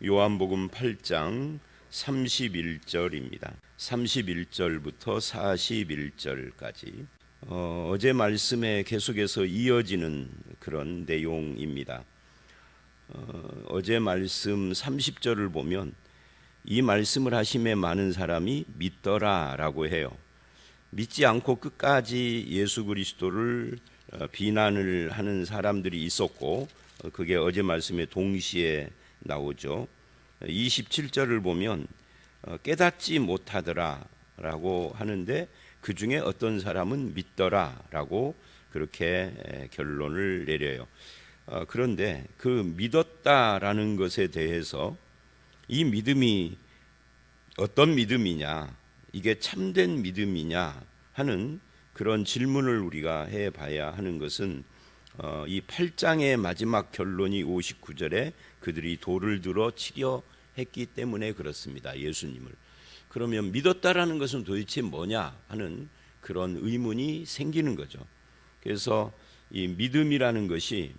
요한복음 8장 31절입니다. 31절부터 41절까지 어제 말씀에 계속해서 이어지는 그런 내용입니다. 어제 말씀 30절을 보면 이 말씀을 하심에 많은 사람이 믿더라라고 해요. 믿지 않고 끝까지 예수 그리스도를 비난을 하는 사람들이 있었고, 그게 어제 말씀에 동시에 나오죠. 27절을 보면 깨닫지 못하더라라고 하는데 그 중에 어떤 사람은 믿더라라고 그렇게 결론을 내려요. 그런데 그 믿었다라는 것에 대해서 이 믿음이 어떤 믿음이냐, 이게 참된 믿음이냐 하는 그런 질문을 우리가 해봐야 하는 것은 이 8장의 마지막 결론이 59절에 그들이 돌을 들어 치려 했기 때문에 그렇습니다. 예수님을. 그러면 믿었다라는 것은 도대체 뭐냐 하는 그런 의문이 생기는 거죠. 그래서 이 믿음이라는 것이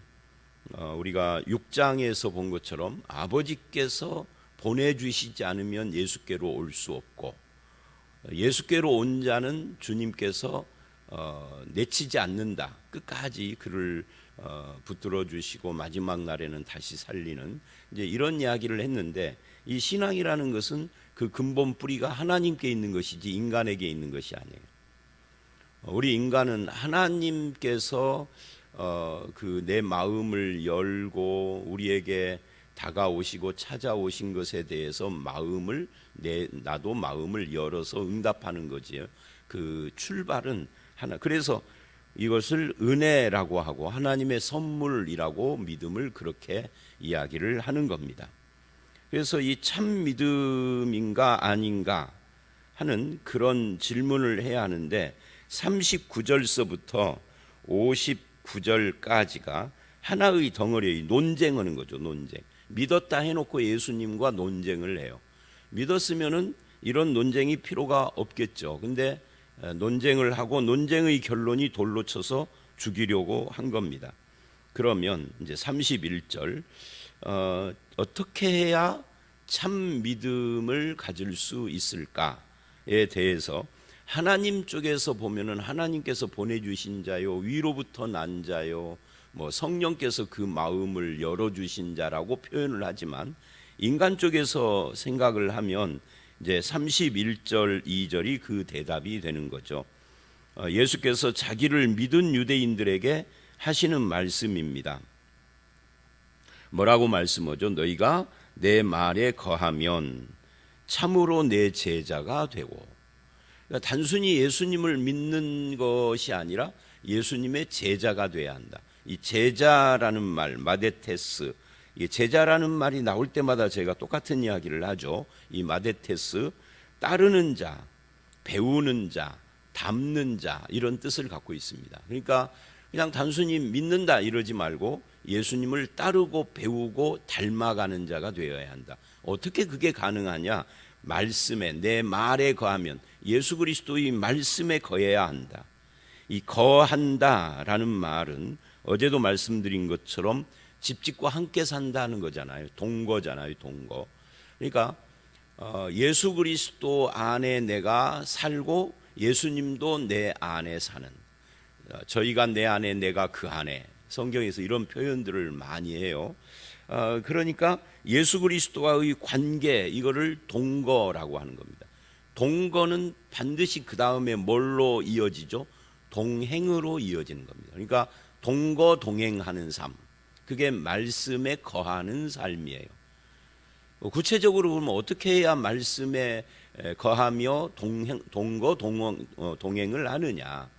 우리가 6장에서 본 것처럼 아버지께서 보내주시지 않으면 예수께로 올 수 없고, 예수께로 온 자는 주님께서 내치지 않는다, 끝까지 그를 붙들어 주시고 마지막 날에는 다시 살리는, 이제 이런 이야기를 했는데, 이 신앙이라는 것은 그 근본 뿌리가 하나님께 있는 것이지 인간에게 있는 것이 아니에요. 우리 인간은 하나님께서 그 내 마음을 열고 우리에게 다가오시고 찾아오신 것에 대해서 나도 마음을 열어서 응답하는 거지요. 그 출발은 하나. 그래서 이것을 은혜라고 하고 하나님의 선물이라고 믿음을 그렇게 이야기를 하는 겁니다. 그래서 이 참 믿음인가 아닌가 하는 그런 질문을 해야 하는데, 39절서부터 59절까지가 하나의 덩어리의 논쟁하는 거죠. 논쟁. 믿었다 해놓고 예수님과 논쟁을 해요. 믿었으면은 이런 논쟁이 필요가 없겠죠. 근데 논쟁을 하고 논쟁의 결론이 돌로 쳐서 죽이려고 한 겁니다. 그러면 이제 31절 어떻게 해야 참 믿음을 가질 수 있을까에 대해서 하나님 쪽에서 보면은 하나님께서 보내주신 자요, 위로부터 난 자요, 성령께서 그 마음을 열어주신 자라고 표현을 하지만, 인간 쪽에서 생각을 하면 이제 31절 2절이 그 대답이 되는 거죠. 예수께서 자기를 믿은 유대인들에게 하시는 말씀입니다. 뭐라고 말씀하죠? 너희가 내 말에 거하면 참으로 내 제자가 되고. 그러니까 단순히 예수님을 믿는 것이 아니라 예수님의 제자가 돼야 한다. 이 제자라는 말, 마데테스, 이 제자라는 말이 나올 때마다 제가 똑같은 이야기를 하죠. 이 마데테스, 따르는 자, 배우는 자, 닮는 자, 이런 뜻을 갖고 있습니다. 그러니까 그냥 단순히 믿는다 이러지 말고 예수님을 따르고 배우고 닮아가는 자가 되어야 한다. 어떻게 그게 가능하냐? 말씀에, 내 말에 거하면 예수 그리스도의 말씀에 거해야 한다. 이 거한다라는 말은 어제도 말씀드린 것처럼 집집과 함께 산다는 거잖아요. 동거잖아요. 동거. 그러니까 예수 그리스도 안에 내가 살고 예수님도 내 안에 사는, 저희가 내 안에 내가 그 안에, 성경에서 이런 표현들을 많이 해요. 그러니까 예수 그리스도와의 관계, 이거를 동거라고 하는 겁니다. 동거는 반드시 그 다음에 뭘로 이어지죠? 동행으로 이어지는 겁니다. 그러니까 동거 동행하는 삶, 그게 말씀에 거하는 삶이에요. 구체적으로 보면 어떻게 해야 말씀에 거하며 동거 동행을 하느냐?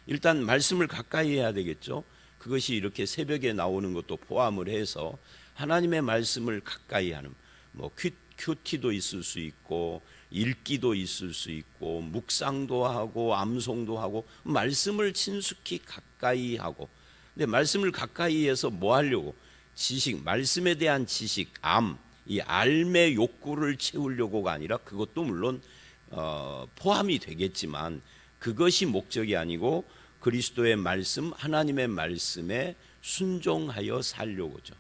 일단 말씀을 가까이 해야 되겠죠. 그것이 이렇게 새벽에 나오는 것도 포함을 해서 하나님의 말씀을 가까이 하는, 큐티도 있을 수 있고 읽기도 있을 수 있고 묵상도 하고 암송도 하고, 말씀을 친숙히 가까이 하고. 근데 말씀을 가까이 해서 뭐 하려고? 지식, 말씀에 대한 지식, 이 알의 욕구를 채우려고가 아니라, 그것도 물론 포함이 되겠지만 그것이 목적이 아니고 그리스도의 말씀, 하나님의 말씀에 순종하여 살려고죠.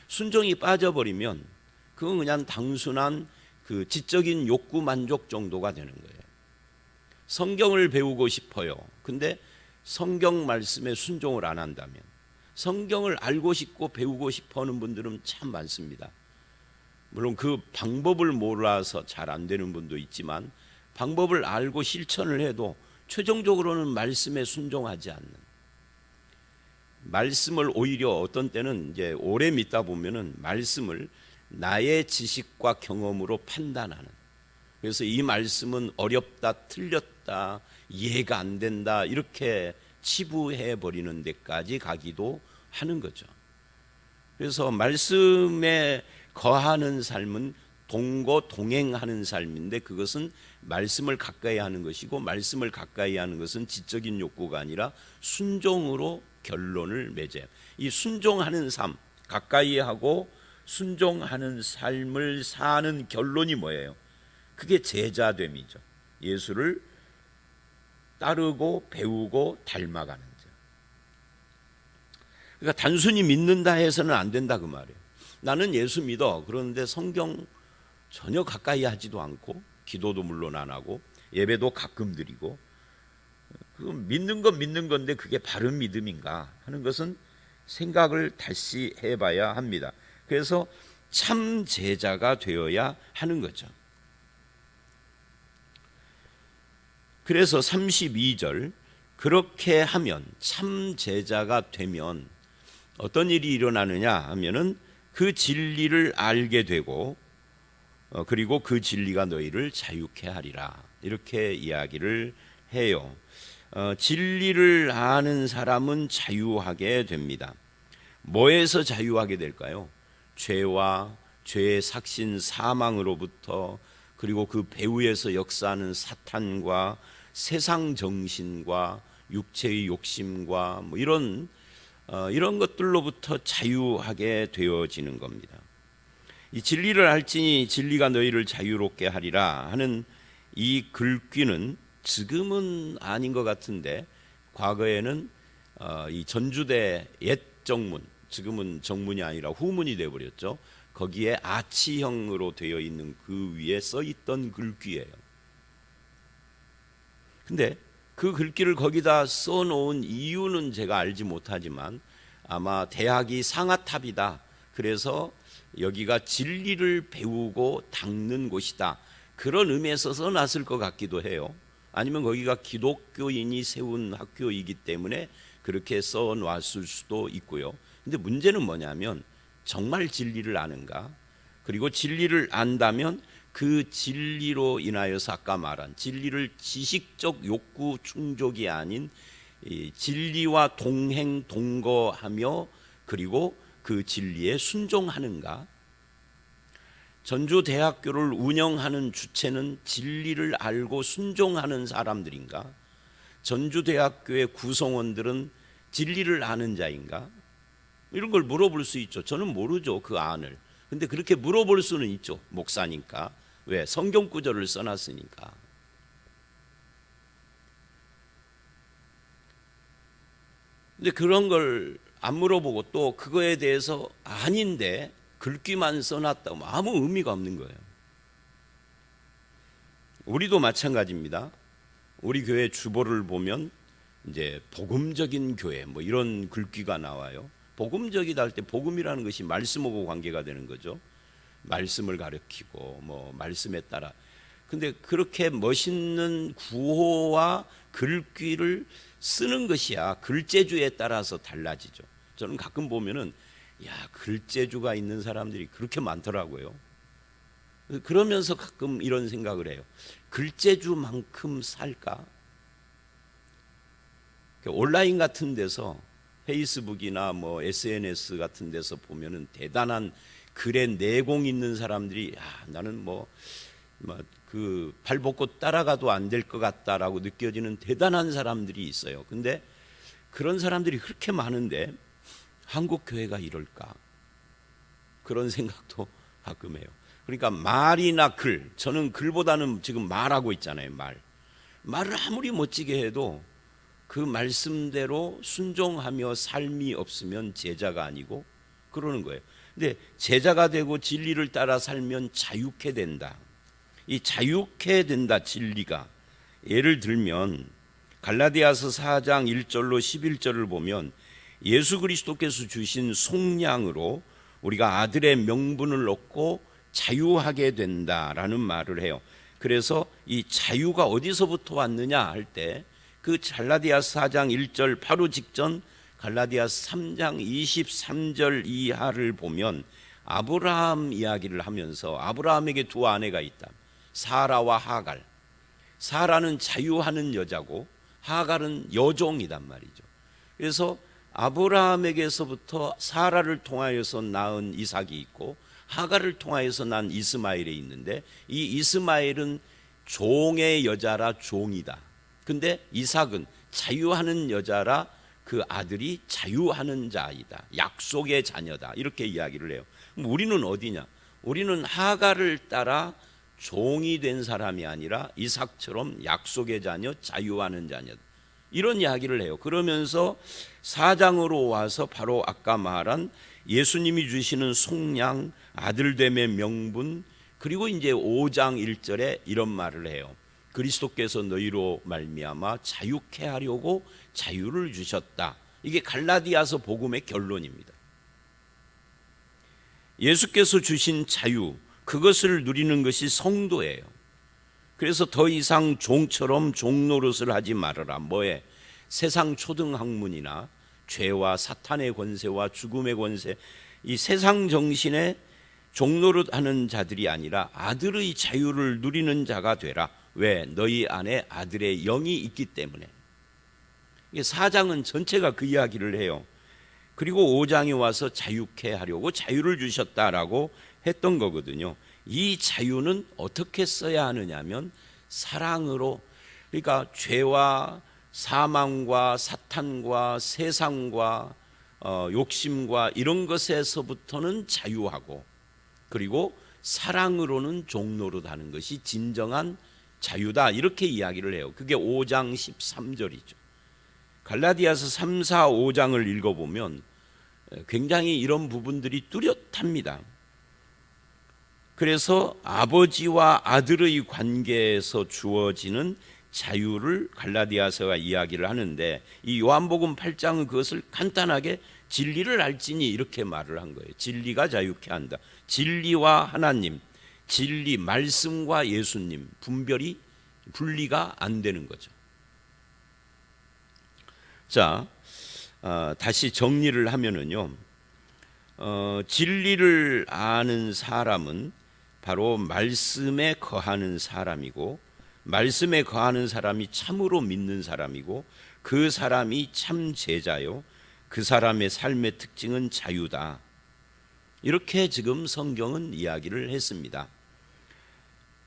순종이 빠져버리면 그건 그냥 단순한 그 지적인 욕구 만족 정도가 되는 거예요. 성경을 배우고 싶어요. 근데 성경 말씀에 순종을 안 한다면, 성경을 알고 싶고 배우고 싶어 하는 분들은 참 많습니다. 물론 그 방법을 몰라서 잘 안 되는 분도 있지만, 방법을 알고 실천을 해도 최종적으로는 말씀에 순종하지 않는, 말씀을 오히려 어떤 때는 이제 오래 믿다 보면은 말씀을 나의 지식과 경험으로 판단하는, 그래서 이 말씀은 어렵다, 틀렸다, 이해가 안 된다, 이렇게 치부해 버리는 데까지 가기도 하는 거죠. 그래서 말씀에 거하는 삶은 동행하는 삶인데, 그것은 말씀을 가까이 하는 것이고, 말씀을 가까이 하는 것은 지적인 욕구가 아니라 순종으로 결론을 맺어요. 이 순종하는 삶, 가까이 하고 순종하는 삶을 사는 결론이 뭐예요? 그게 제자됨이죠. 예수를 따르고 배우고 닮아가는 자. 그러니까 단순히 믿는다 해서는 안 된다 그 말이에요. 나는 예수 믿어. 그런데 성경 전혀 가까이 하지도 않고, 기도도 물론 안 하고, 예배도 가끔 드리고, 믿는 건 믿는 건데 그게 바른 믿음인가 하는 것은 생각을 다시 해봐야 합니다. 그래서 참 제자가 되어야 하는 거죠. 그래서 32절, 그렇게 하면, 참 제자가 되면 어떤 일이 일어나느냐 하면은 그 진리를 알게 되고, 그리고 그 진리가 너희를 자유케 하리라, 이렇게 이야기를 해요. 진리를 아는 사람은 자유하게 됩니다. 뭐에서 자유하게 될까요? 죄와 죄의 삭신 사망으로부터, 그리고 그 배후에서 역사하는 사탄과 세상 정신과 육체의 욕심과 뭐 이런 것들로부터 자유하게 되어지는 겁니다. 이 진리를 알지니 진리가 너희를 자유롭게 하리라 하는 이 글귀는 지금은 아닌 것 같은데, 과거에는 이 전주대 옛 정문, 지금은 정문이 아니라 후문이 되어버렸죠. 거기에 아치형으로 되어 있는 그 위에 써 있던 글귀예요. 근데 그 글귀를 거기다 써놓은 이유는 제가 알지 못하지만, 아마 대학이 상아탑이다, 그래서 여기가 진리를 배우고 닦는 곳이다, 그런 의미에서 써놨을 것 같기도 해요. 아니면 거기가 기독교인이 세운 학교이기 때문에 그렇게 써놨을 수도 있고요. 근데 문제는 뭐냐면, 정말 진리를 아는가? 그리고 진리를 안다면 그 진리로 인하여서 아까 말한 진리를 지식적 욕구 충족이 아닌 진리와 동행 동거하며, 그리고 그 진리에 순종하는가? 전주대학교를 운영하는 주체는 진리를 알고 순종하는 사람들인가? 전주대학교의 구성원들은 진리를 아는 자인가? 이런 걸 물어볼 수 있죠. 저는 모르죠, 그 안을. 근데 그렇게 물어볼 수는 있죠, 목사니까. 왜? 성경 구절을 써놨으니까. 근데 그런 걸 안 물어보고 또 그거에 대해서 아닌데 글귀만 써놨다고 아무 의미가 없는 거예요. 우리도 마찬가지입니다. 우리 교회 주보를 보면 이제 복음적인 교회 뭐 이런 글귀가 나와요. 복음적이다 할 때 복음이라는 것이 말씀하고 관계가 되는 거죠. 말씀을 가르치고 뭐 말씀에 따라. 근데 그렇게 멋있는 구호와 글귀를 쓰는 것이야 글재주에 따라서 달라지죠. 저는 가끔 보면은 글재주가 있는 사람들이 그렇게 많더라고요. 그러면서 가끔 이런 생각을 해요. 글재주만큼 살까? 온라인 같은 데서, 페이스북이나 뭐 SNS 같은 데서 보면은 대단한 글의 내공 있는 사람들이 나는 그 발벗고 따라가도 안 될 것 같다라고 느껴지는 대단한 사람들이 있어요. 근데 그런 사람들이 그렇게 많은데 한국 교회가 이럴까? 그런 생각도 가끔 해요. 그러니까 말이나 글, 저는 글보다는 지금 말하고 있잖아요. 말을 아무리 멋지게 해도 그 말씀대로 순종하며 삶이 없으면 제자가 아니고 그러는 거예요. 근데 제자가 되고 진리를 따라 살면 자유케 된다. 이 자유케 된다, 진리가. 예를 들면 갈라디아서 4장 1절로 11절을 보면 예수 그리스도께서 주신 속량으로 우리가 아들의 명분을 얻고 자유하게 된다라는 말을 해요. 그래서 이 자유가 어디서부터 왔느냐 할 때 그 갈라디아서 4장 1절 바로 직전 갈라디아서 3장 23절 이하를 보면 아브라함 이야기를 하면서 아브라함에게 두 아내가 있다. 사라와 하갈. 사라는 자유하는 여자고 하갈은 여종이단 말이죠. 그래서 아브라함에게서부터 사라를 통하여서 낳은 이삭이 있고 하갈을 통하여서 난 이스마엘이 있는데 이 이스마엘은 종의 여자라 종이다. 근데 이삭은 자유하는 여자라 그 아들이 자유하는 자이다. 약속의 자녀다. 이렇게 이야기를 해요. 그럼 우리는 어디냐? 우리는 하갈을 따라 종이 된 사람이 아니라 이삭처럼 약속의 자녀, 자유하는 자녀다. 이런 이야기를 해요. 그러면서 4장으로 와서 바로 아까 말한 예수님이 주시는 속량, 아들됨의 명분, 그리고 이제 5장 1절에 이런 말을 해요. 그리스도께서 너희로 말미암아 자유케 하려고 자유를 주셨다. 이게 갈라디아서 복음의 결론입니다. 예수께서 주신 자유, 그것을 누리는 것이 성도예요. 그래서 더 이상 종처럼 종노릇을 하지 말아라. 뭐에? 세상 초등학문이나 죄와 사탄의 권세와 죽음의 권세, 이 세상 정신에 종노릇하는 자들이 아니라 아들의 자유를 누리는 자가 되라. 왜? 너희 안에 아들의 영이 있기 때문에. 4장은 전체가 그 이야기를 해요. 그리고 5장에 와서 자유케 하려고 자유를 주셨다라고 했던 거거든요. 이 자유는 어떻게 써야 하느냐면 사랑으로, 그러니까 죄와 사망과 사탄과 세상과 욕심과 이런 것에서부터는 자유하고, 그리고 사랑으로는 종노릇하는 것이 진정한 자유다. 이렇게 이야기를 해요. 그게 5장 13절이죠. 갈라디아서 3, 4, 5장을 읽어보면 굉장히 이런 부분들이 뚜렷합니다. 그래서 아버지와 아들의 관계에서 주어지는 자유를 갈라디아서가 이야기를 하는데, 이 요한복음 8장은 그것을 간단하게 진리를 알지니 이렇게 말을 한 거예요. 진리가 자유케 한다. 진리와 하나님, 진리, 말씀과 예수님 분리가 안 되는 거죠. 자, 다시 정리를 하면은요, 진리를 아는 사람은 바로 말씀에 거하는 사람이고, 말씀에 거하는 사람이 참으로 믿는 사람이고, 그 사람이 참 제자요, 그 사람의 삶의 특징은 자유다. 이렇게 지금 성경은 이야기를 했습니다.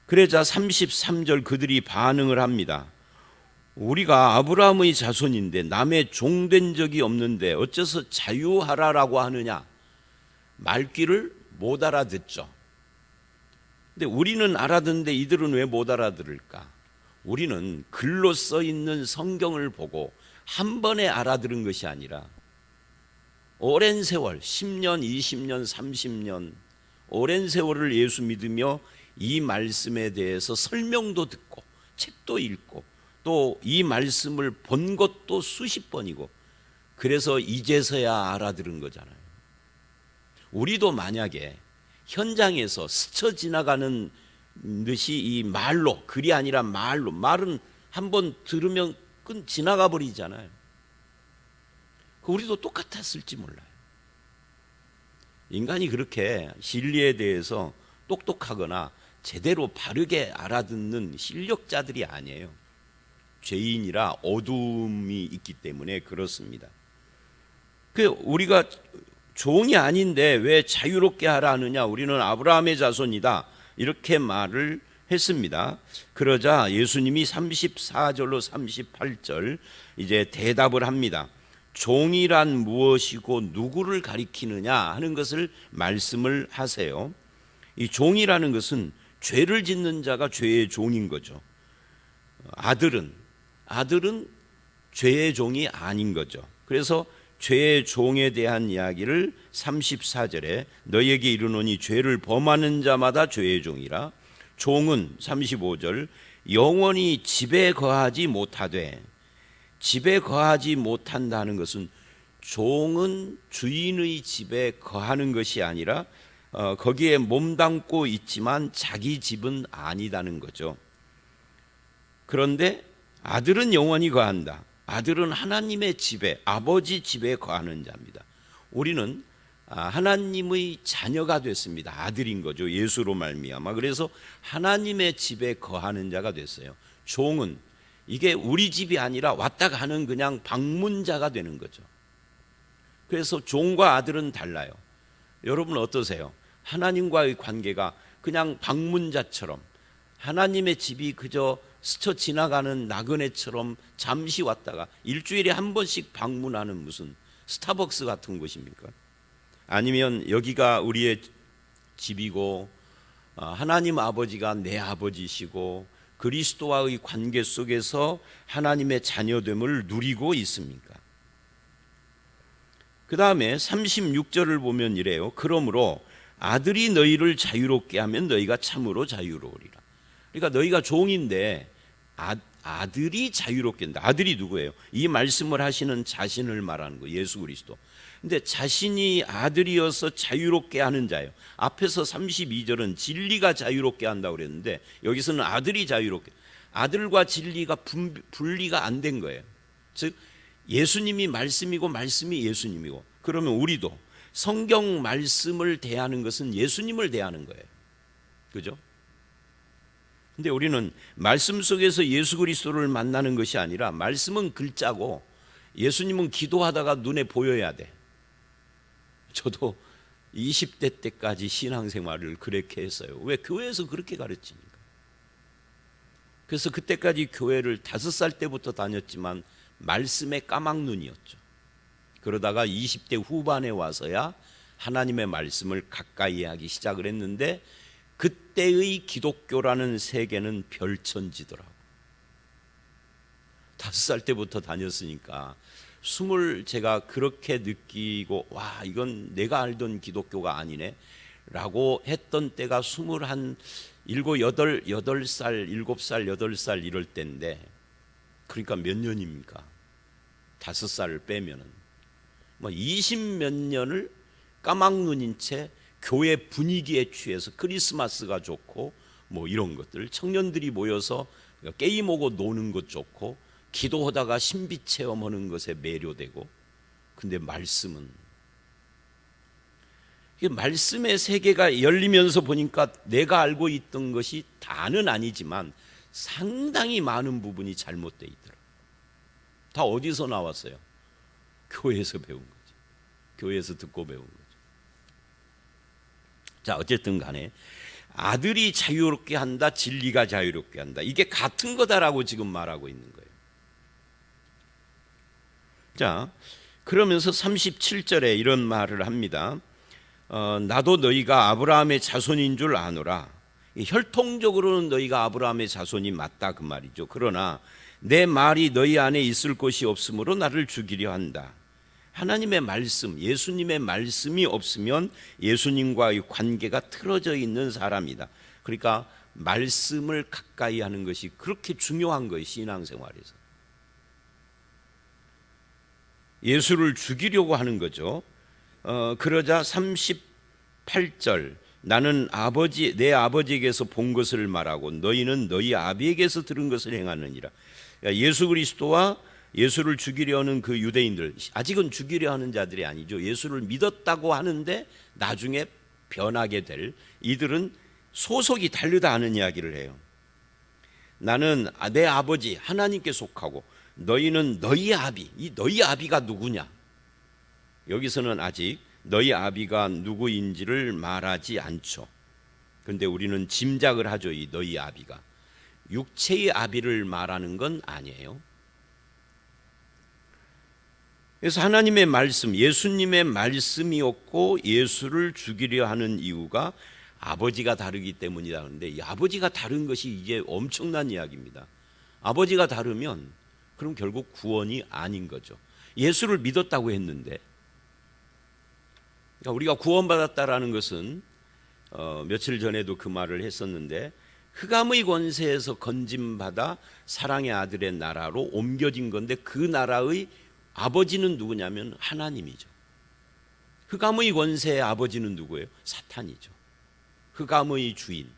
그러자 33절 그들이 반응을 합니다. 우리가 아브라함의 자손인데 남의 종된 적이 없는데 어째서 자유하라라고 하느냐. 말귀를 못 알아듣죠. 근데 우리는 알아듣는데 이들은 왜 못 알아들을까? 우리는 글로 써 있는 성경을 보고 한 번에 알아들은 것이 아니라 오랜 세월, 10년, 20년, 30년 오랜 세월을 예수 믿으며 이 말씀에 대해서 설명도 듣고 책도 읽고 또 이 말씀을 본 것도 수십 번이고, 그래서 이제서야 알아들은 거잖아요. 우리도 만약에 현장에서 스쳐 지나가는 듯이 이 말로, 글이 아니라 말로, 말은 한번 들으면 지나가 버리잖아요. 우리도 똑같았을지 몰라요. 인간이 그렇게 진리에 대해서 똑똑하거나 제대로 바르게 알아듣는 실력자들이 아니에요. 죄인이라 어둠이 있기 때문에 그렇습니다. 우리가 종이 아닌데 왜 자유롭게 하라 하느냐? 우리는 아브라함의 자손이다. 이렇게 말을 했습니다. 그러자 예수님이 34절로 38절 이제 대답을 합니다. 종이란 무엇이고 누구를 가리키느냐 하는 것을 말씀을 하세요. 이 종이라는 것은 죄를 짓는 자가 죄의 종인 거죠. 아들은 죄의 종이 아닌 거죠. 그래서 죄의 종에 대한 이야기를 34절에 너희에게 이르노니 죄를 범하는 자마다 죄의 종이라. 종은 35절 영원히 집에 거하지 못하되, 집에 거하지 못한다는 것은 종은 주인의 집에 거하는 것이 아니라 거기에 몸담고 있지만 자기 집은 아니다는 거죠. 그런데 아들은 영원히 거한다. 아들은 하나님의 집에, 아버지 집에 거하는 자입니다. 우리는 하나님의 자녀가 됐습니다. 아들인 거죠. 예수로 말미암아. 그래서 하나님의 집에 거하는 자가 됐어요. 종은 이게 우리 집이 아니라 왔다 가는 그냥 방문자가 되는 거죠. 그래서 종과 아들은 달라요. 여러분 어떠세요? 하나님과의 관계가 그냥 방문자처럼, 하나님의 집이 그저 스쳐 지나가는 나그네처럼 잠시 왔다가 일주일에 한 번씩 방문하는 무슨 스타벅스 같은 곳입니까? 아니면 여기가 우리의 집이고 하나님 아버지가 내 아버지시고 그리스도와의 관계 속에서 하나님의 자녀됨을 누리고 있습니까? 그 다음에 36절을 보면 이래요. 그러므로 아들이 너희를 자유롭게 하면 너희가 참으로 자유로우리라. 그러니까 너희가 종인데 아들이 자유롭게 한다. 아들이 누구예요? 이 말씀을 하시는 자신을 말하는 거예요. 예수 그리스도. 근데 자신이 아들이어서 자유롭게 하는 자예요. 앞에서 32절은 진리가 자유롭게 한다고 그랬는데 여기서는 아들이 자유롭게. 아들과 진리가 분리가 안 된 거예요. 즉 예수님이 말씀이고 말씀이 예수님이고, 그러면 우리도 성경 말씀을 대하는 것은 예수님을 대하는 거예요. 그죠? 근데 우리는 말씀 속에서 예수 그리스도를 만나는 것이 아니라 말씀은 글자고 예수님은 기도하다가 눈에 보여야 돼. 저도 20대 때까지 신앙생활을 그렇게 했어요. 왜? 교회에서 그렇게 가르치니까. 그래서 그때까지 교회를 5살 때부터 다녔지만 말씀에 까막눈이었죠. 그러다가 20대 후반에 와서야 하나님의 말씀을 가까이 하기 시작을 했는데 그때의 기독교라는 세계는 별천지더라고. 5살 때부터 다녔으니까 제가 그렇게 느끼고 와 이건 내가 알던 기독교가 아니네 라고 했던 때가 27, 8살, 7살, 8살 이럴 때인데, 그러니까 몇 년입니까? 5살을 빼면은 20몇 년을 까막눈인 채 교회 분위기에 취해서 크리스마스가 좋고 이런 것들, 청년들이 모여서 게임하고 노는 것 좋고 기도하다가 신비 체험하는 것에 매료되고, 근데 말씀은 말씀의 세계가 열리면서 보니까 내가 알고 있던 것이 다는 아니지만 상당히 많은 부분이 잘못되어 있더라. 다 어디서 나왔어요? 교회에서 배운 거지. 교회에서 듣고 배운 거죠. 자, 어쨌든 간에 아들이 자유롭게 한다, 진리가 자유롭게 한다, 이게 같은 거다라고 지금 말하고 있는 거예요. 자, 그러면서 37절에 이런 말을 합니다. 나도 너희가 아브라함의 자손인 줄 아노라. 혈통적으로는 너희가 아브라함의 자손이 맞다 그 말이죠. 그러나 내 말이 너희 안에 있을 것이 없으므로 나를 죽이려 한다. 하나님의 말씀, 예수님의 말씀이 없으면 예수님과의 관계가 틀어져 있는 사람이다. 그러니까 말씀을 가까이 하는 것이 그렇게 중요한 거예요. 신앙생활에서 예수를 죽이려고 하는 거죠. 그러자 38절 나는 내 아버지에게서 본 것을 말하고 너희는 너희 아비에게서 들은 것을 행하느니라. 예수 그리스도와 예수를 죽이려는 그 유대인들, 아직은 죽이려 하는 자들이 아니죠. 예수를 믿었다고 하는데 나중에 변하게 될 이들은 소속이 다르다 하는 이야기를 해요. 나는 내 아버지 하나님께 속하고 너희는 너희 아비. 이 너희 아비가 누구냐? 여기서는 아직 너희 아비가 누구인지를 말하지 않죠. 그런데 우리는 짐작을 하죠. 이 너희 아비가 육체의 아비를 말하는 건 아니에요. 그래서 하나님의 말씀, 예수님의 말씀이었고 예수를 죽이려 하는 이유가 아버지가 다르기 때문이다. 그런데 이 아버지가 다른 것이 이게 엄청난 이야기입니다. 아버지가 다르면 그럼 결국 구원이 아닌 거죠. 예수를 믿었다고 했는데, 그러니까 우리가 구원받았다라는 것은 며칠 전에도 그 말을 했었는데, 흑암의 권세에서 건짐받아 사랑의 아들의 나라로 옮겨진 건데, 그 나라의 아버지는 누구냐면 하나님이죠. 흑암의 권세의 아버지는 누구예요? 사탄이죠. 흑암의 주인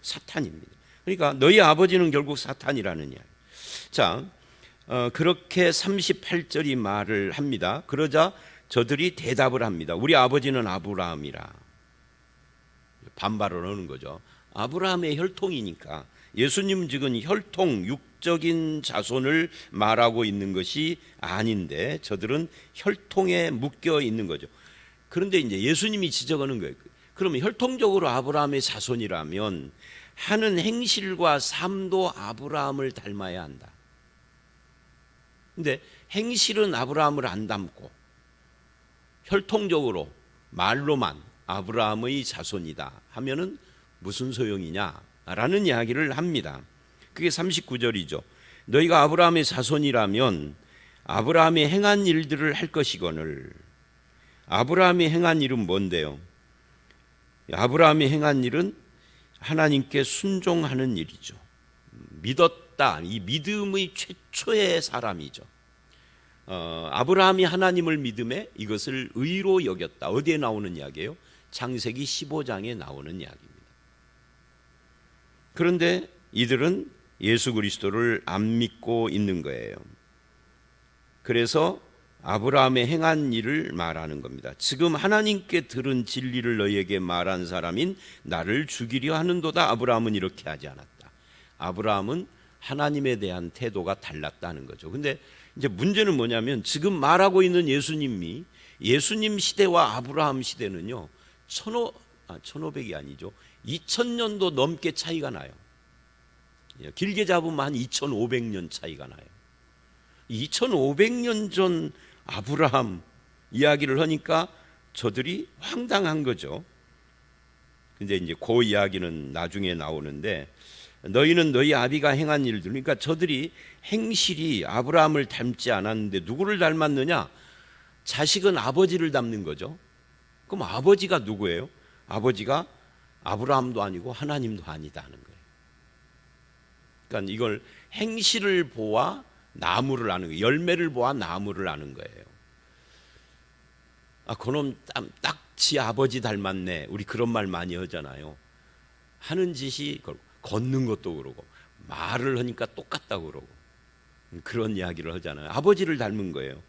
사탄입니다. 그러니까 너희 아버지는 결국 사탄이라는 이야기. 자, 그렇게 38절이 말을 합니다. 그러자 저들이 대답을 합니다. 우리 아버지는 아브라함이라. 반발을 하는 거죠. 아브라함의 혈통이니까. 예수님 즉은 혈통, 육적인 자손을 말하고 있는 것이 아닌데 저들은 혈통에 묶여 있는 거죠. 그런데 이제 예수님이 지적하는 거예요. 그러면 혈통적으로 아브라함의 자손이라면 하는 행실과 삶도 아브라함을 닮아야 한다. 근데 행실은 아브라함을 안 닮고 혈통적으로 말로만 아브라함의 자손이다 하면은 무슨 소용이냐라는 이야기를 합니다. 그게 39절이죠. 너희가 아브라함의 자손이라면 아브라함이 행한 일들을 할 것이거늘. 아브라함이 행한 일은 뭔데요? 아브라함이 행한 일은 하나님께 순종하는 일이죠. 믿었다. 이 믿음의 최초의 사람이죠. 아브라함이 하나님을 믿음에 이것을 의로 여겼다. 어디에 나오는 이야기예요? 창세기 15장에 나오는 이야기입니다. 그런데 이들은 예수 그리스도를 안 믿고 있는 거예요. 그래서 아브라함의 행한 일을 말하는 겁니다. 지금 하나님께 들은 진리를 너희에게 말한 사람인 나를 죽이려 하는도다. 아브라함은 이렇게 하지 않았다. 아브라함은 하나님에 대한 태도가 달랐다는 거죠. 근데 이제 문제는 뭐냐면 지금 말하고 있는 예수님이 예수님 시대와 아브라함 시대는요 1500이 아니죠 2000년도 넘게 차이가 나요. 길게 잡으면 한 2500년 차이가 나요. 2500년 전 아브라함 이야기를 하니까 저들이 황당한 거죠. 근데 이제 그 이야기는 나중에 나오는데, 너희는 너희 아비가 행한 일들, 그러니까 저들이 행실이 아브라함을 닮지 않았는데 누구를 닮았느냐? 자식은 아버지를 닮는 거죠. 그럼 아버지가 누구예요? 아버지가 아브라함도 아니고 하나님도 아니다는 거예요. 그러니까 이걸 행실을 보아 나무를 아는 거예요. 열매를 보아 나무를 아는 거예요. 그놈 딱 지 아버지 닮았네. 우리 그런 말 많이 하잖아요. 하는 짓이 걷는 것도 그러고 말을 하니까 똑같다고 그러고 그런 이야기를 하잖아요. 아버지를 닮은 거예요.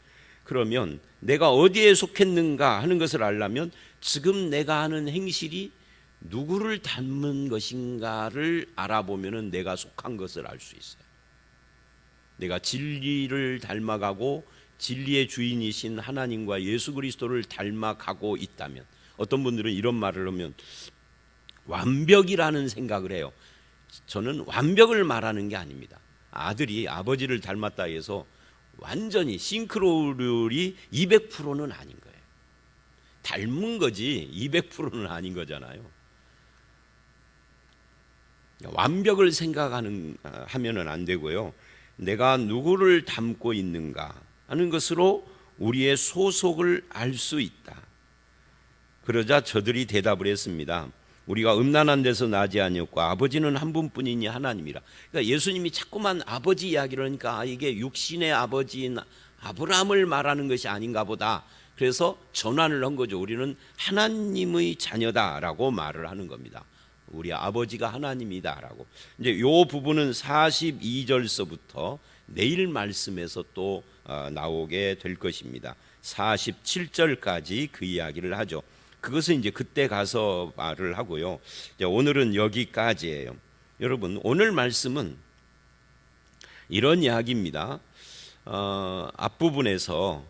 그러면 내가 어디에 속했는가 하는 것을 알려면 지금 내가 하는 행실이 누구를 닮은 것인가를 알아보면 내가 속한 것을 알 수 있어요. 내가 진리를 닮아가고 진리의 주인이신 하나님과 예수 그리스도를 닮아가고 있다면, 어떤 분들은 이런 말을 하면 완벽이라는 생각을 해요. 저는 완벽을 말하는 게 아닙니다. 아들이 아버지를 닮았다 해서 완전히 싱크로율이 200%는 아닌 거예요. 닮은 거지 200%는 아닌 거잖아요. 완벽을 생각하면은 안 되고요. 내가 누구를 닮고 있는가 하는 것으로 우리의 소속을 알 수 있다. 그러자 저들이 대답을 했습니다. 우리가 음란한 데서 나지 아니었고 아버지는 한 분뿐이니 하나님이라. 그러니까 예수님이 자꾸만 아버지 이야기를 하니까 이게 육신의 아버지인 아브라함을 말하는 것이 아닌가 보다. 그래서 전환을 한 거죠. 우리는 하나님의 자녀다라고 말을 하는 겁니다. 우리 아버지가 하나님이다라고. 이제 이 부분은 42절서부터 내일 말씀에서 또 나오게 될 것입니다. 47절까지 그 이야기를 하죠. 그것은 이제 그때 가서 말을 하고요. 이제 오늘은 여기까지예요. 여러분, 오늘 말씀은 이런 이야기입니다. 앞부분에서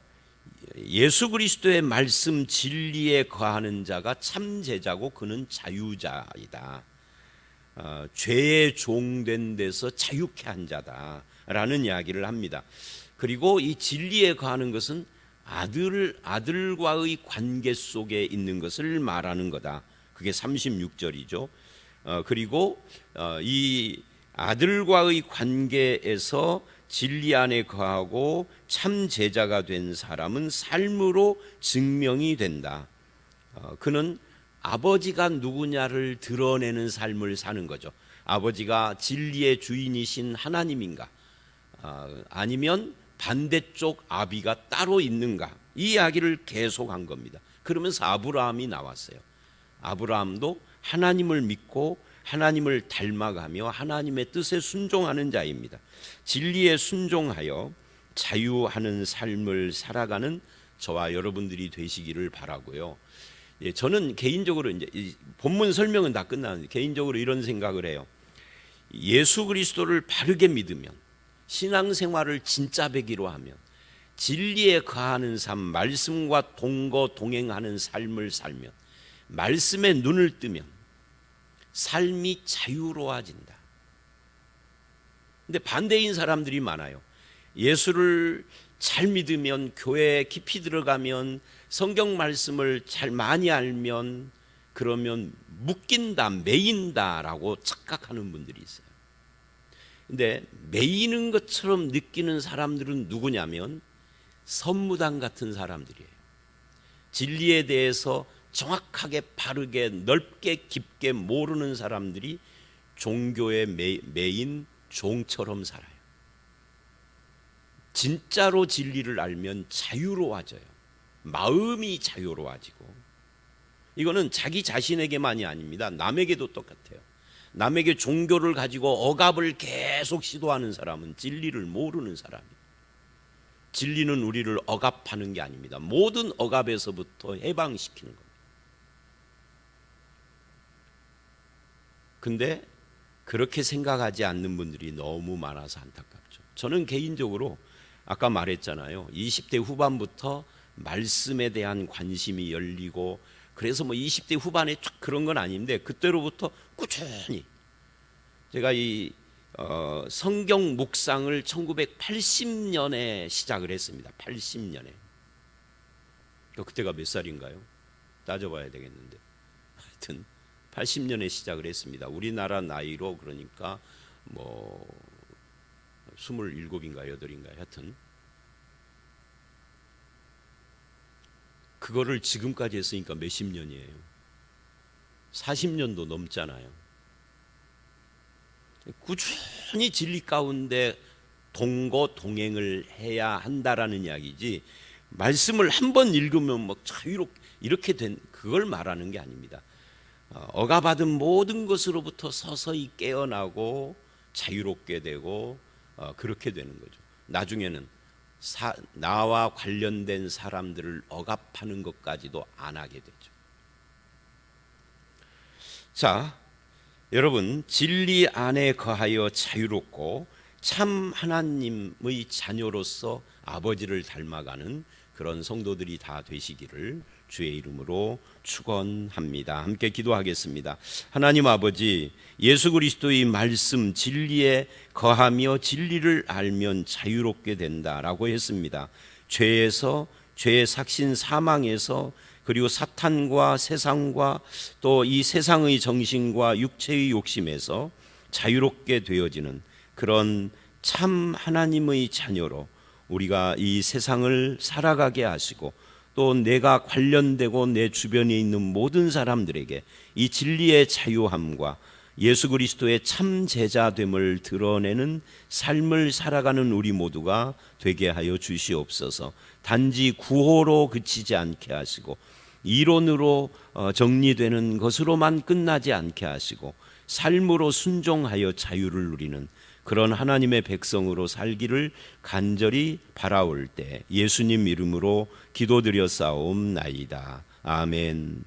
예수 그리스도의 말씀 진리에 거하는 자가 참 제자고 그는 자유자이다. 죄의 종된 데서 자유케 한 자다라는 이야기를 합니다. 그리고 이 진리에 거하는 것은 아들과의 관계 속에 있는 것을 말하는 거다. 그게 36절이죠. 그리고 이 아들과의 관계에서 진리 안에 거하고 참 제자가 된 사람은 삶으로 증명이 된다. 그는 아버지가 누구냐를 드러내는 삶을 사는 거죠. 아버지가 진리의 주인이신 하나님인가, 아니면 반대쪽 아비가 따로 있는가, 이 이야기를 계속한 겁니다. 그러면서 아브라함이 나왔어요. 아브라함도 하나님을 믿고 하나님을 닮아가며 하나님의 뜻에 순종하는 자입니다. 진리에 순종하여 자유하는 삶을 살아가는 저와 여러분들이 되시기를 바라고요. 저는 개인적으로 이제 본문 설명은 다 끝나는데 개인적으로 이런 생각을 해요. 예수 그리스도를 바르게 믿으면, 신앙생활을 진짜 배기로 하면, 진리에 거하는 삶, 말씀과 동거 동행하는 삶을 살면, 말씀에 눈을 뜨면 삶이 자유로워진다. 근데 반대인 사람들이 많아요. 예수를 잘 믿으면, 교회에 깊이 들어가면, 성경 말씀을 잘 많이 알면, 그러면 묶인다, 매인다라고 착각하는 분들이 있어요. 근데 매이는 것처럼 느끼는 사람들은 누구냐면 선무당 같은 사람들이에요. 진리에 대해서 정확하게 바르게 넓게 깊게 모르는 사람들이 종교의 매인 종처럼 살아요. 진짜로 진리를 알면 자유로워져요. 마음이 자유로워지고, 이거는 자기 자신에게만이 아닙니다. 남에게도 똑같아요. 남에게 종교를 가지고 억압을 계속 시도하는 사람은 진리를 모르는 사람이에요. 진리는 우리를 억압하는 게 아닙니다. 모든 억압에서부터 해방시키는 겁니다. 근데 그렇게 생각하지 않는 분들이 너무 많아서 안타깝죠. 저는 개인적으로 아까 말했잖아요. 20대 후반부터 말씀에 대한 관심이 열리고, 그래서 뭐 20대 후반에 쫙 그런 건 아닌데, 그때로부터 꾸준히 제가 이 성경 묵상을 1980년에 시작을 했습니다. 80년에. 그때가 몇 살인가요? 따져봐야 되겠는데, 하여튼 80년에 시작을 했습니다. 우리나라 나이로 그러니까 뭐 27인가 8인가 하여튼 그거를 지금까지 했으니까 몇십 년이에요. 40년도 넘잖아요. 꾸준히 진리 가운데 동거 동행을 해야 한다라는 이야기지, 말씀을 한 번 읽으면 뭐 자유롭게 이렇게 된 그걸 말하는 게 아닙니다. 억압받은 모든 것으로부터 서서히 깨어나고 자유롭게 되고 그렇게 되는 거죠. 나중에는 나와 관련된 사람들을 억압하는 것까지도 안 하게 되죠. 자, 여러분, 진리 안에 거하여 자유롭고 참 하나님의 자녀로서 아버지를 닮아가는 그런 성도들이 다 되시기를 주의 이름으로 축원합니다. 함께 기도하겠습니다. 하나님 아버지, 예수 그리스도의 말씀 진리에 거하며 진리를 알면 자유롭게 된다라고 했습니다. 죄에서, 죄의 삭신 사망에서, 그리고 사탄과 세상과 또 이 세상의 정신과 육체의 욕심에서 자유롭게 되어지는 그런 참 하나님의 자녀로 우리가 이 세상을 살아가게 하시고, 또 내가 관련되고 내 주변에 있는 모든 사람들에게 이 진리의 자유함과 예수 그리스도의 참 제자됨을 드러내는 삶을 살아가는 우리 모두가 되게 하여 주시옵소서. 단지 구호로 그치지 않게 하시고, 이론으로 정리되는 것으로만 끝나지 않게 하시고, 삶으로 순종하여 자유를 누리는 그런 하나님의 백성으로 살기를 간절히 바라올 때 예수님 이름으로 기도드려 싸움나이다. 아멘.